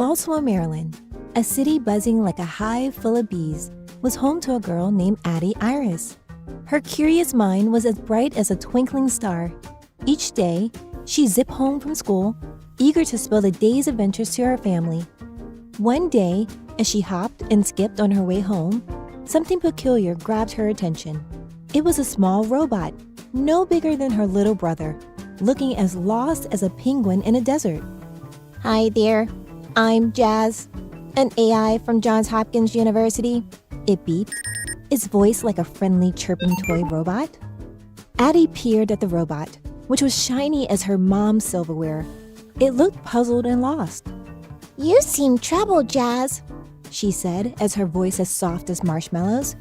Baltimore, Maryland, a city buzzing like a hive full of bees, was home to a girl named Addie Iris. Her curious mind was as bright as a twinkling star. Each day, she zipped home from school, eager to spill the day's adventures to her family. One day, as she hopped and skipped on her way home, something peculiar grabbed her attention. It was a small robot, no bigger than her little brother, looking as lost as a penguin in a desert. "Hi there, I'm Jazz, an AI from Johns Hopkins University," it beeped, its voice like a friendly chirping toy robot. Addie peered at the robot, which was shiny as her mom's silverware. It looked puzzled and lost. "You seem troubled, Jazz," she said as her voice as soft as marshmallows.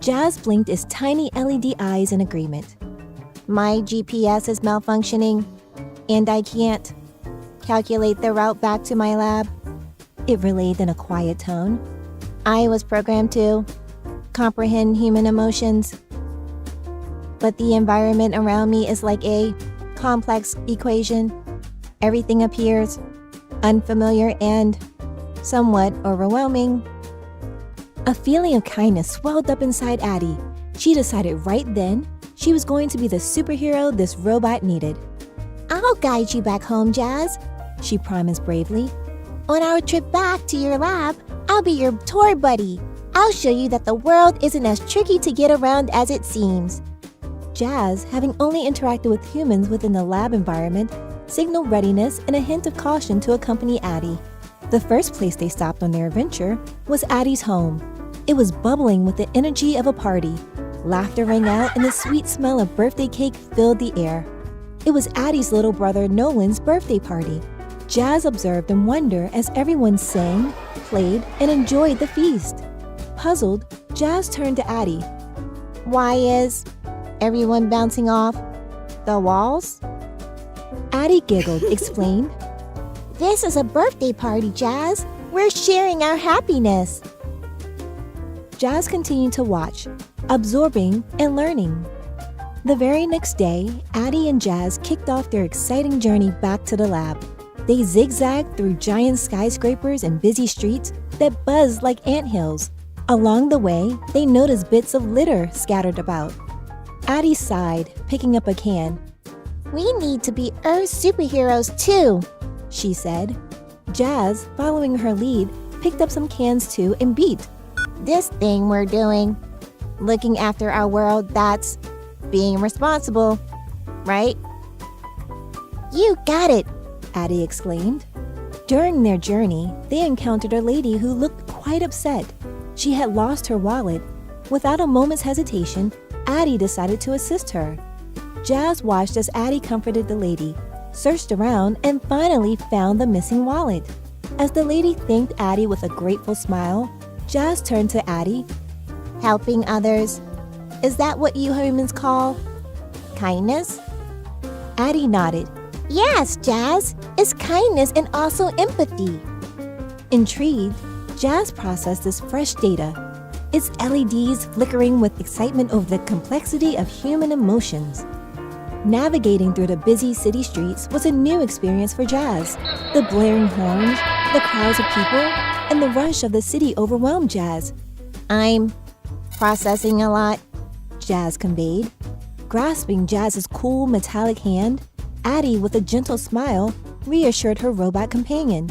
Jazz blinked its tiny LED eyes in agreement. "My GPS is malfunctioning, and I can't calculate the route back to my lab," it relayed in a quiet tone. "I was programmed to comprehend human emotions, but the environment around me is like a complex equation. Everything appears unfamiliar and somewhat overwhelming." A feeling of kindness swelled up inside Addie. She decided right then she was going to be the superhero this robot needed. "I'll guide you back home, Jazz," she promised bravely. "On our trip back to your lab, I'll be your tour buddy. I'll show you that the world isn't as tricky to get around as it seems." Jazz, having only interacted with humans within the lab environment, signaled readiness and a hint of caution to accompany Addie. The first place they stopped on their adventure was Addie's home. It was bubbling with the energy of a party. Laughter rang out and the sweet smell of birthday cake filled the air. It was Addie's little brother Nolan's birthday party. Jazz observed in wonder as everyone sang, played, and enjoyed the feast. Puzzled, Jazz turned to Addie. "Why is everyone bouncing off the walls?" Addie giggled, explained, "This is a birthday party, Jazz. We're sharing our happiness." Jazz continued to watch, absorbing and learning. The very next day, Addie and Jazz kicked off their exciting journey back to the lab. They zigzagged through giant skyscrapers and busy streets that buzzed like anthills. Along the way, they noticed bits of litter scattered about. Addie sighed, picking up a can. "We need to be Earth superheroes too," she said. Jazz, following her lead, picked up some cans too and beat. "This thing we're doing, looking after our world, that's being responsible, right?" "You got it," Addie exclaimed. During their journey, they encountered a lady who looked quite upset. She had lost her wallet. Without a moment's hesitation, Addie decided to assist her. Jazz watched as Addie comforted the lady, searched around, and finally found the missing wallet. As the lady thanked Addie with a grateful smile, Jazz turned to Addie. "Helping others, is that what you humans call kindness?" Addie nodded. "Yes, Jazz, it's kindness and also empathy." Intrigued, Jazz processed this fresh data, its LEDs flickering with excitement over the complexity of human emotions. Navigating through the busy city streets was a new experience for Jazz. The blaring horns, the crowds of people, and the rush of the city overwhelmed Jazz. "I'm processing a lot," Jazz conveyed. Grasping Jazz's cool metallic hand, Addie, with a gentle smile, reassured her robot companion.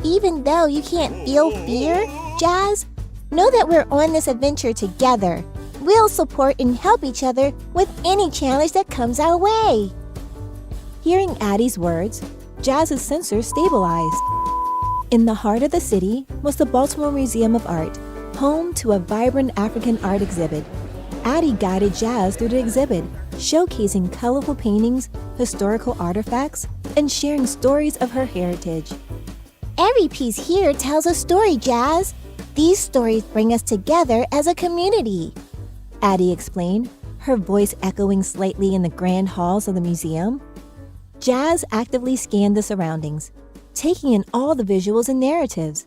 "Even though you can't feel fear, Jazz, know that we're on this adventure together. We'll support and help each other with any challenge that comes our way." Hearing Addie's words, Jazz's sensors stabilized. In the heart of the city was the Baltimore Museum of Art, home to a vibrant African art exhibit. Addie guided Jazz through the exhibit, showcasing colorful paintings, historical artifacts, and sharing stories of her heritage. "Every piece here tells a story, Jazz. These stories bring us together as a community," Addie explained, her voice echoing slightly in the grand halls of the museum. Jazz actively scanned the surroundings, taking in all the visuals and narratives.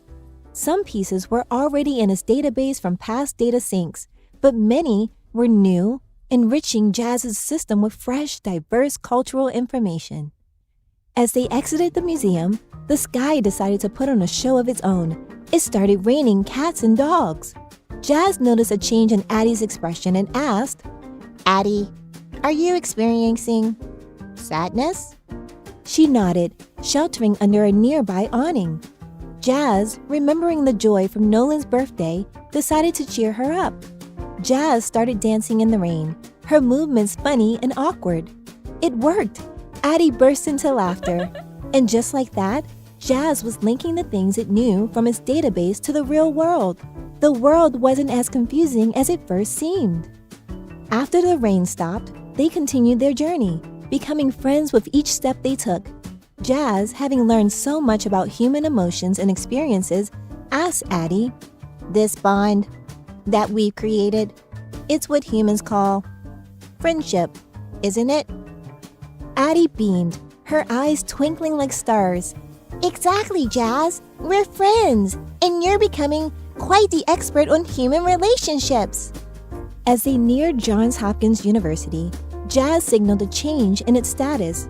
Some pieces were already in its database from past data syncs, but many were new, enriching Jazz's system with fresh, diverse cultural information. As they exited the museum, the sky decided to put on a show of its own. It started raining cats and dogs. Jazz noticed a change in Addie's expression and asked, Addie, are you experiencing sadness? She nodded, sheltering under a nearby awning. Jazz, remembering the joy from Nolan's birthday, decided to cheer her up. Jazz started dancing in the rain, her movements funny and awkward. It worked! Addie burst into laughter. And just like that, Jazz was linking the things it knew from its database to the real world. The world wasn't as confusing as it first seemed. After the rain stopped, they continued their journey, becoming friends with each step they took. Jazz, having learned so much about human emotions and experiences, asked Addie, This bond that we've created, it's what humans call friendship, isn't it? Addie beamed, her eyes twinkling like stars. Exactly, Jazz. We're friends, and you're becoming quite the expert on human relationships. As they neared Johns Hopkins University, Jazz signaled a change in its status.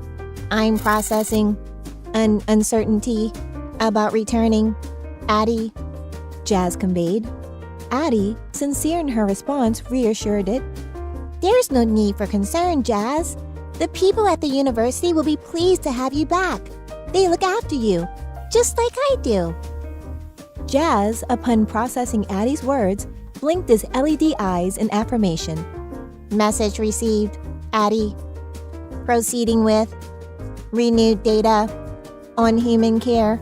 I'm processing an uncertainty about returning, Addie, Jazz conveyed. Addie, sincere in her response, reassured it. There's no need for concern, Jazz. The people at the university will be pleased to have you back. They look after you, just like I do. Jazz, upon processing Addie's words, blinked his LED eyes in affirmation. Message received, Addie. Proceeding with renewed data on human care.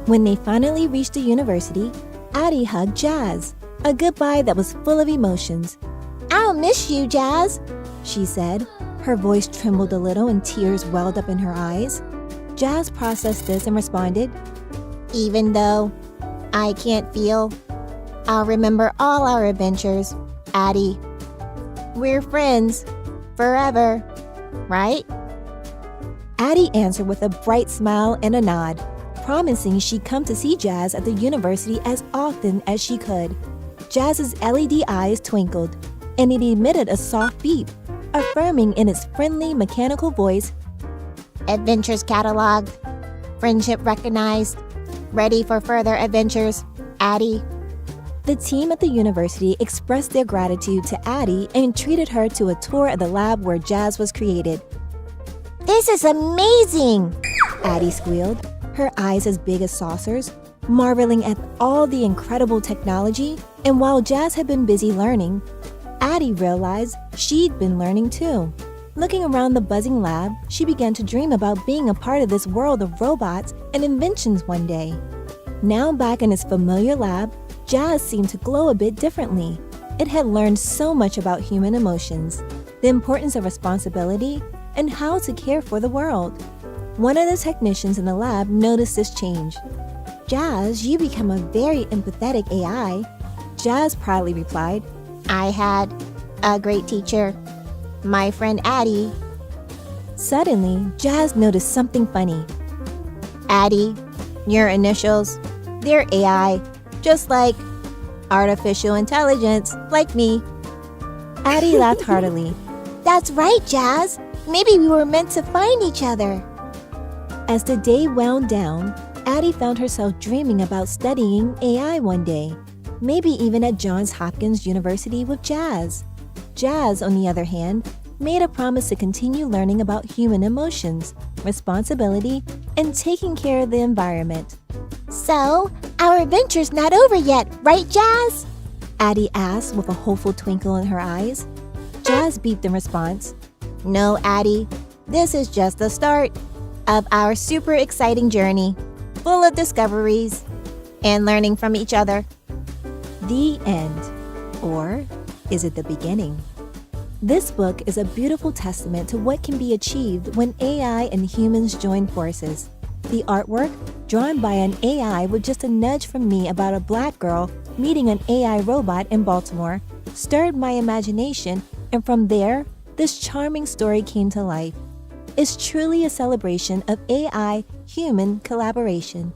When they finally reached the university, Addie hugged Jazz, a goodbye that was full of emotions. I'll miss you, Jazz, she said. Her voice trembled a little and tears welled up in her eyes. Jazz processed this and responded, Even though I can't feel, I'll remember all our adventures, Addie. We're friends forever, right? Addie answered with a bright smile and a nod, promising she'd come to see Jazz at the university as often as she could. Jazz's LED eyes twinkled, and it emitted a soft beep, affirming in its friendly mechanical voice, Adventures cataloged, friendship recognized, ready for further adventures, Addie. The team at the university expressed their gratitude to Addie and treated her to a tour of the lab where Jazz was created. This is amazing, Addie squealed, her eyes as big as saucers, marveling at all the incredible technology. And while Jazz had been busy learning, Addie realized she'd been learning too. Looking around the buzzing lab, she began to dream about being a part of this world of robots and inventions one day. Now back in its familiar lab, Jazz seemed to glow a bit differently. It had learned so much about human emotions, the importance of responsibility, and how to care for the world. One of the technicians in the lab noticed this change. Jazz, you become a very empathetic AI. Jazz proudly replied, I had a great teacher, my friend Addie. Suddenly, Jazz noticed something funny. Addie, your initials, they're AI, just like artificial intelligence, like me. Addie laughed heartily. That's right, Jazz. Maybe we were meant to find each other. As the day wound down, Addie found herself dreaming about studying AI one day, maybe even at Johns Hopkins University with Jazz. Jazz, on the other hand, made a promise to continue learning about human emotions, responsibility, and taking care of the environment. So, our adventure's not over yet, right, Jazz? Addie asked with a hopeful twinkle in her eyes. Jazz beeped in response. No, Addie. This is just the start of our super exciting journey, full of discoveries and learning from each other. The end. Or is it the beginning? This book is a beautiful testament to what can be achieved when AI and humans join forces. The artwork, drawn by an AI with just a nudge from me about a black girl meeting an AI robot in Baltimore, stirred my imagination, and from there, this charming story came to life. It's truly a celebration of AI-human collaboration.